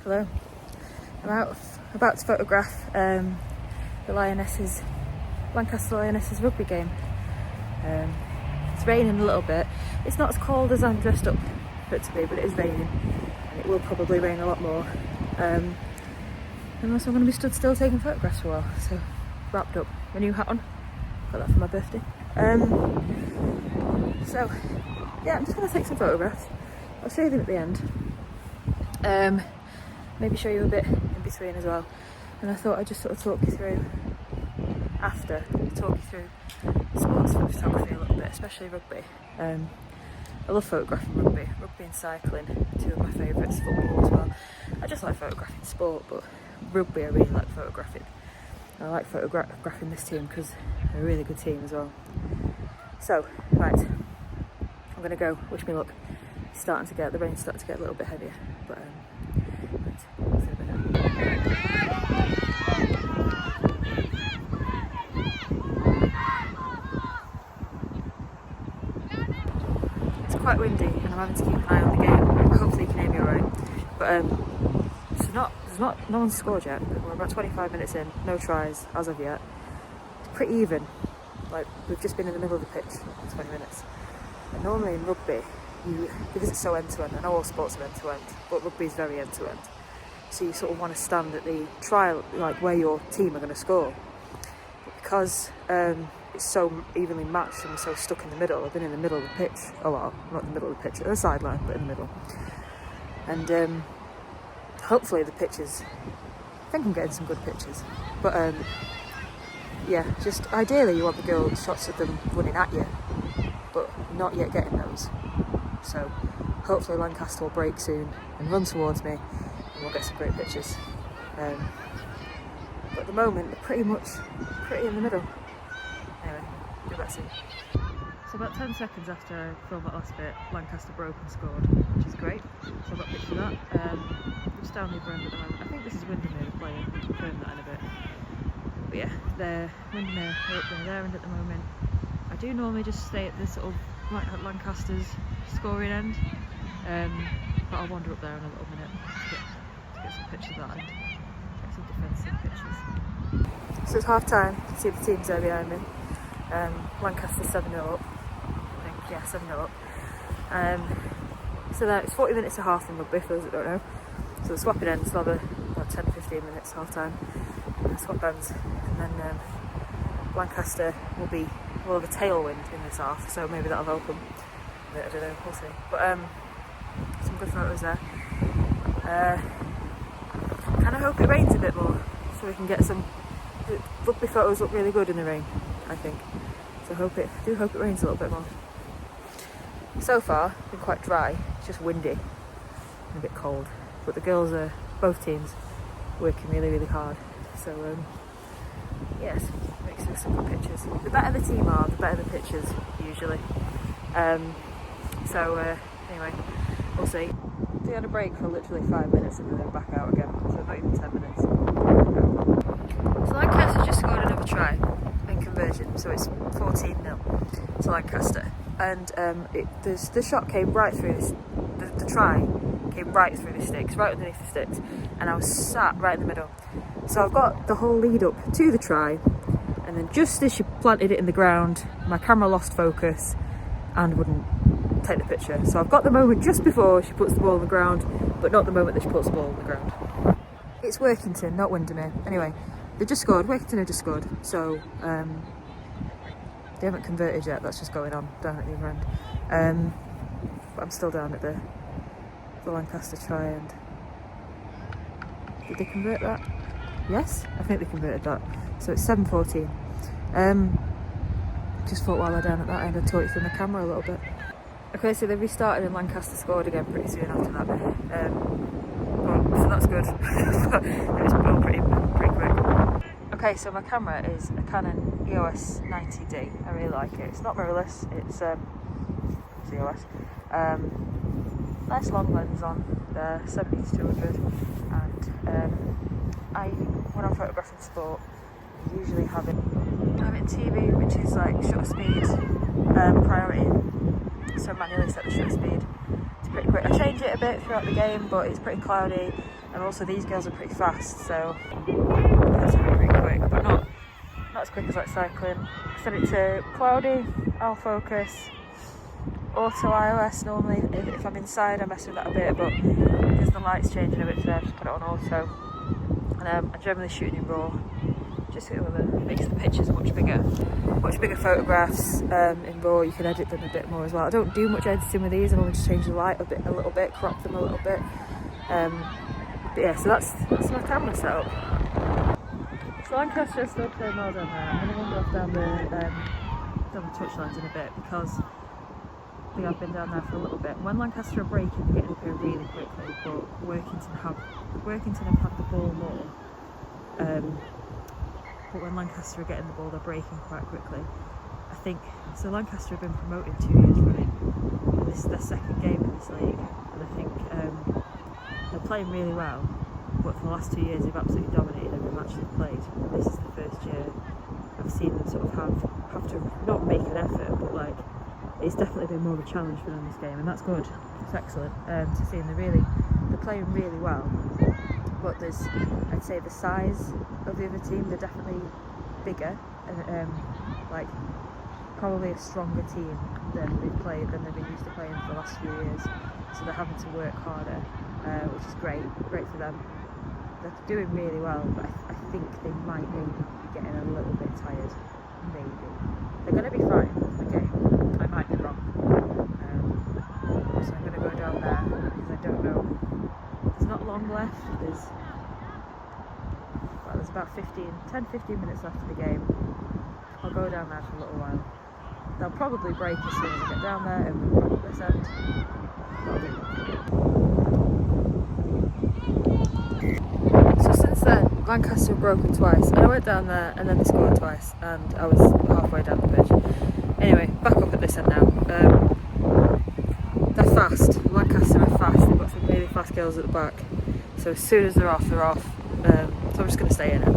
Hello. I'm about to photograph the Lionesses, Lancaster Lionesses rugby game. It's raining a little bit. It's not as cold as I'm dressed up for it to be, but it is raining, and it will probably rain a lot more. Unless I'm going to be stood still taking photographs for a while. So, wrapped up. My new hat on. Got that for my birthday. So, yeah, I'm just going to take some photographs. I'll show you them at the end. Maybe show you a bit in between as well. And I thought I'd just sort of talk you through sports photography a little bit, especially rugby. I love photographing rugby and cycling, two of my favourites, football as well. I just like photographing sport, but rugby I really like photographing. I like photographing this team because they're a really good team as well. So, right, I'm going to go, wish me luck. The rain's starting to get a little bit heavier, but right, see you in a minute. It's quite windy and I'm having to keep an eye on the game. Hopefully you can hear me alright. But no one's scored yet. We're about 25 minutes in, no tries as of yet. It's pretty even. Like, we've just been in the middle of the pitch for 20 minutes. And normally in rugby, because it's so end-to-end, I know all sports are end-to-end, but rugby is very end-to-end. So you sort of want to stand at the trial, like where your team are going to score. But because it's so evenly matched and we're so stuck in the middle, I've been in the middle of the pitch a lot. Not the middle of the pitch, at the sideline, but in the middle. And hopefully the pitches, I think I'm getting some good pitches. But yeah, just ideally you want the goal shots of them running at you, but not yet getting those. So hopefully Lancaster will break soon and run towards me and we'll get some great pictures. But at the moment they're pretty in the middle. Anyway, do that soon. So about 10 seconds after I filmed that last bit, Lancaster broke and scored, which is great. So I've got a picture of that. We're just down the other end at the moment. I think this is Windermere playing, we'll confirm that in a bit. But yeah, they're Windermere are up there end at the moment. I do normally just stay at this sort of at Lancaster's scoring end, but I'll wander up there in a little minute to get some pictures of that and get some defensive pictures. So it's half time, you can see the teams there behind me. Lancaster 7-0 up, I think, yeah, 7-0 up. So that it's 40 minutes to half in rugby, for those that don't know. So the swapping ends, they'll have about 10-15 minutes half time, and swap ends, and then Lancaster will have a tailwind in this half, so maybe that'll help them. I don't know, we'll see. But some good photos there. Kind of hope it rains a bit more, so we can get some. The rugby photos look really good in the rain, I think. So I do hope it rains a little bit more. So far, it's been quite dry. It's just windy and a bit cold. But the girls are, both teams, working really, really hard. So yes, makes some good pictures. The better the team are, the better the pictures usually. Anyway, we'll see. They had a break for literally 5 minutes and then they're back out again, so not even 10 minutes. So Lancaster just scored another try in conversion, so it's 14-0 to Lancaster. And the shot came right through the try came right through the sticks, right underneath the sticks, and I was sat right in the middle. So I've got the whole lead up to the try, and then just as she planted it in the ground, my camera lost focus and wouldn't take the picture. So I've got the moment just before she puts the ball on the ground, but not the moment that she puts the ball on the ground. It's Workington, not Windermere. Anyway, they just scored. Workington have just scored, so they haven't converted yet. That's just going on down at the other end. But I'm still down at the Lancaster try end. Did they convert that? Yes, I think they converted that. So it's 7-14. Just thought while they're down at that end I'd talk you through my camera a little bit. Okay, so they restarted and Lancaster scored again pretty soon after that. So that's good. But it was all pretty quick. Okay, so my camera is a Canon EOS 90D. I really like it. It's not mirrorless, it's EOS. Nice long lens on there, 70-200, and when I'm photographing sport, I usually have it TV, which is like shutter speed priority, so manually set the shutter speed to pretty quick. I change it a bit throughout the game, but it's pretty cloudy And also these girls are pretty fast, so that's really quick, but not as quick as like cycling. Set it to cloudy, I'll focus. Auto iOS normally, if I'm inside I mess with that a bit, but because the light's changing a bit today, I just put it on auto. And I'm generally shooting in RAW, just so it makes the pictures much bigger photographs. In RAW you can edit them a bit more as well. I don't do much editing with these, I only just change the light a little bit, crop them a little bit. But yeah, so that's my camera setup. So Lancaster is still playing well down there. I'm going to wander off down the touchlines in a bit, because I think I've been down there for a little bit. When Lancaster are breaking, they're getting up here really quickly, but Workington have had the ball more. But when Lancaster are getting the ball, they're breaking quite quickly. I think, so Lancaster have been promoted 2 years running, and this is their second game in this league, and I think they're playing really well, but for the last 2 years they've absolutely dominated every match they've played. This is the first year I've seen them sort of have to not make an effort, but like, it's definitely been more of a challenge for them this game, and that's good. It's excellent to see them. They're playing really well, but I'd say the size of the other team, they're definitely bigger and like probably a stronger team than they've been used to playing for the last few years. So they're having to work harder, which is great for them. They're doing really well, but I think they might maybe be getting a little bit tired. Maybe they're going to be fine for the game. I might be wrong. So I'm going to go down there because I don't know. There's not long left. There's about 10-15 minutes left of the game. I'll go down there for a little while. They'll probably break as soon as I get down there, and we'll wrap this end. So since then, Lancaster have broken twice, and I went down there and then they scored twice, and I was halfway down the pitch. Anyway, back up at this end now. They're fast. Lancaster are fast. They've got some really fast girls at the back. So as soon as they're off, they're off. So I'm just going to stay in it.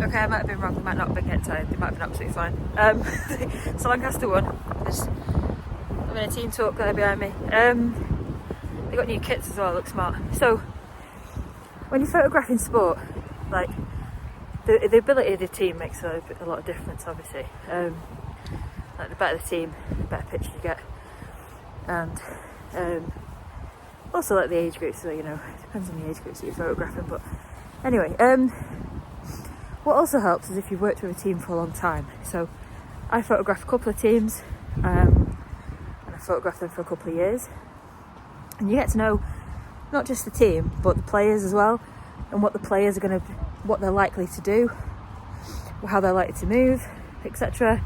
Okay, I might have been wrong, they might not have been getting tired, they might have been absolutely fine. So Lancaster won. I'm in a team talk there behind me. They got new kits as well, look smart. So when you're photographing sport, like the ability of the team makes a lot of difference, obviously. Like the better the team, the better picture you get. And also like the age groups, so you know, it depends on the age groups that you're photographing, but anyway, what also helps is if you've worked with a team for a long time. So I photographed a couple of teams, and I photographed them for a couple of years, and you get to know not just the team but the players as well, and what the players are what they're likely to do, how they're likely to move, etc.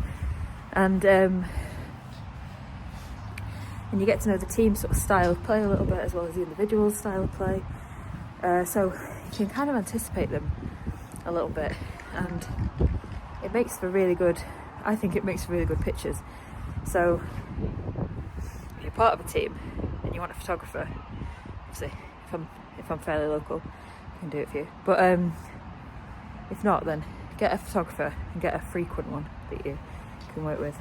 And you get to know the team sort of style of play a little bit, as well as the individual style of play. So you can kind of anticipate them a little bit, and it makes for really good, I think it makes for really good pictures. So if you're part of a team and you want a photographer, obviously if I'm fairly local, I can do it for you, but if not, then get a photographer and get a frequent one that you can work with.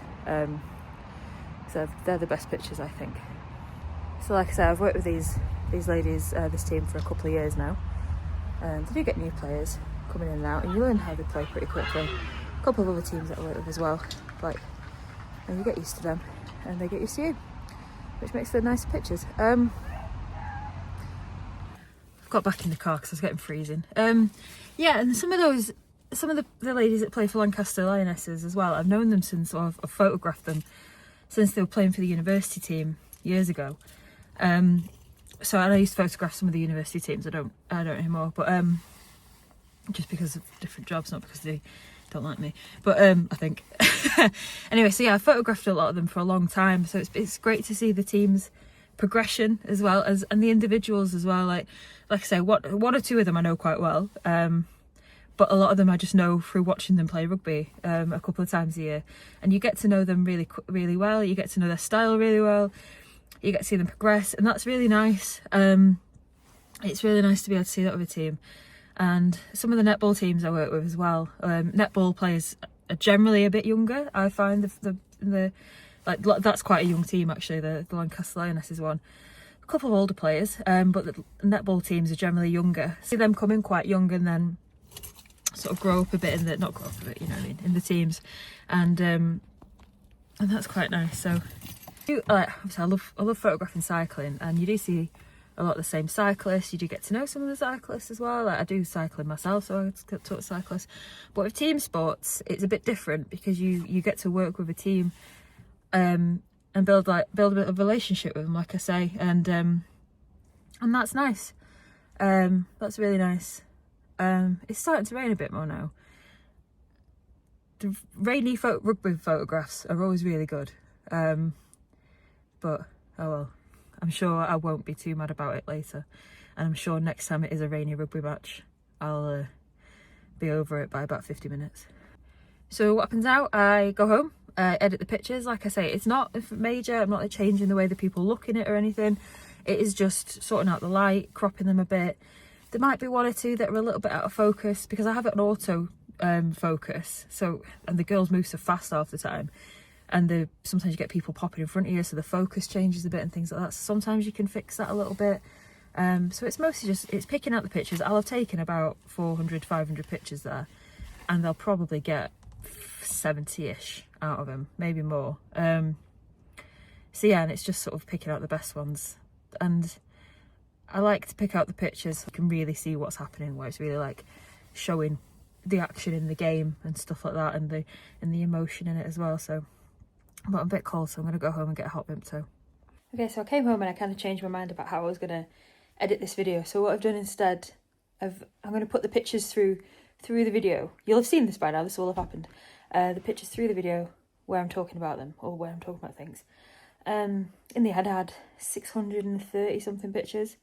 So they're the best pictures, I think. So like I said, I've worked with these ladies, this team, for a couple of years now, and they do get new players coming in and out, and you learn how they play pretty quickly. A couple of other teams that I work with as well, and you get used to them and they get used to you, which makes for nicer pictures. I've got back in the car because I was getting freezing. Yeah, and some of the ladies that play for Lancaster Lionesses as well, I've known them since, or I've photographed them since they were playing for the university team years ago. So I used to photograph some of the university teams. I don't anymore, but just because of different jobs, not because they don't like me, but I think. Anyway, so yeah, I photographed a lot of them for a long time, so it's great to see the team's progression as well as, and the individuals as well. Like I say, one or two of them I know quite well, but a lot of them I just know through watching them play rugby a couple of times a year, and you get to know them really well. You get to know their style really well. You get to see them progress, and that's really nice. It's really nice to be able to see that with a team. And some of the netball teams I work with as well, netball players are generally a bit younger. I find like that's quite a young team actually, the Lancaster Lionesses one. A couple of older players, but the netball teams are generally younger. See them come in quite young and then sort of grow up a bit not grow up a bit, you know what I mean, in the teams, and that's quite nice. So, obviously I love photographing cycling, and you do see a lot of the same cyclists. You do get to know some of the cyclists as well. Like, I do cycling myself, so I talk to cyclists. But with team sports, it's a bit different because you get to work with a team, and build a bit of a relationship with them, like I say, and that's nice. That's really nice. It's starting to rain a bit more now. The rainy rugby photographs are always really good, but oh well. I'm sure I won't be too mad about it later, and I'm sure next time it is a rainy rugby match, I'll be over it by about 50 minutes. So what happens now? I go home, edit the pictures. Like I say, it's not major. I'm not changing the way that people look in it or anything. It is just sorting out the light, cropping them a bit. There might be one or two that are a little bit out of focus because I have it on auto focus, and the girls move so fast half the time. And sometimes you get people popping in front of you, so the focus changes a bit and things like that. So sometimes you can fix that a little bit. So it's mostly it's picking out the pictures. I'll have taken about 400, 500 pictures there, and they'll probably get 70-ish out of them, maybe more. So yeah, and it's just sort of picking out the best ones. And I like to pick out the pictures so you can really see what's happening, where it's really like showing the action in the game and stuff like that, and the emotion in it as well. So. But I'm a bit cold, so I'm going to go home and get a hot Vimto. Okay, so I came home and I kind of changed my mind about how I was going to edit this video. So what I've done instead, I'm going to put the pictures through the video. You'll have seen this by now, this will have happened. The pictures through the video where I'm talking about them, or where I'm talking about things. In the end, I had 630 something pictures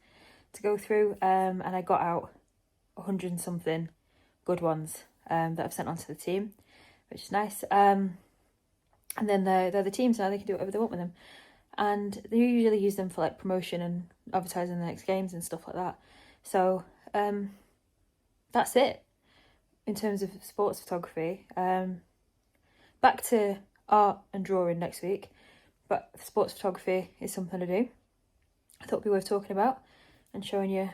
to go through, and I got out 100 and something good ones that I've sent on to the team, which is nice. And then they're the teams now, they can do whatever they want with them. And they usually use them for like promotion and advertising the next games and stuff like that. So that's it in terms of sports photography. Back to art and drawing next week, but sports photography is something to do. I thought it'd be worth talking about and showing you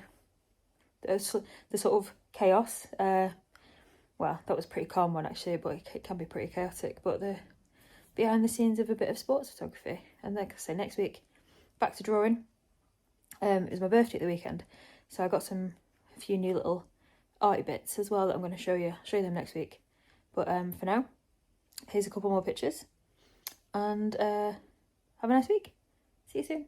the sort of chaos. Well, that was a pretty calm one actually, but it can be pretty chaotic. But the behind the scenes of a bit of sports photography. And like I say, next week, back to drawing. It was my birthday at the weekend, so I got a few new little arty bits as well that I'm going to show you them next week. But for now, here's a couple more pictures, and have a nice week. See you soon.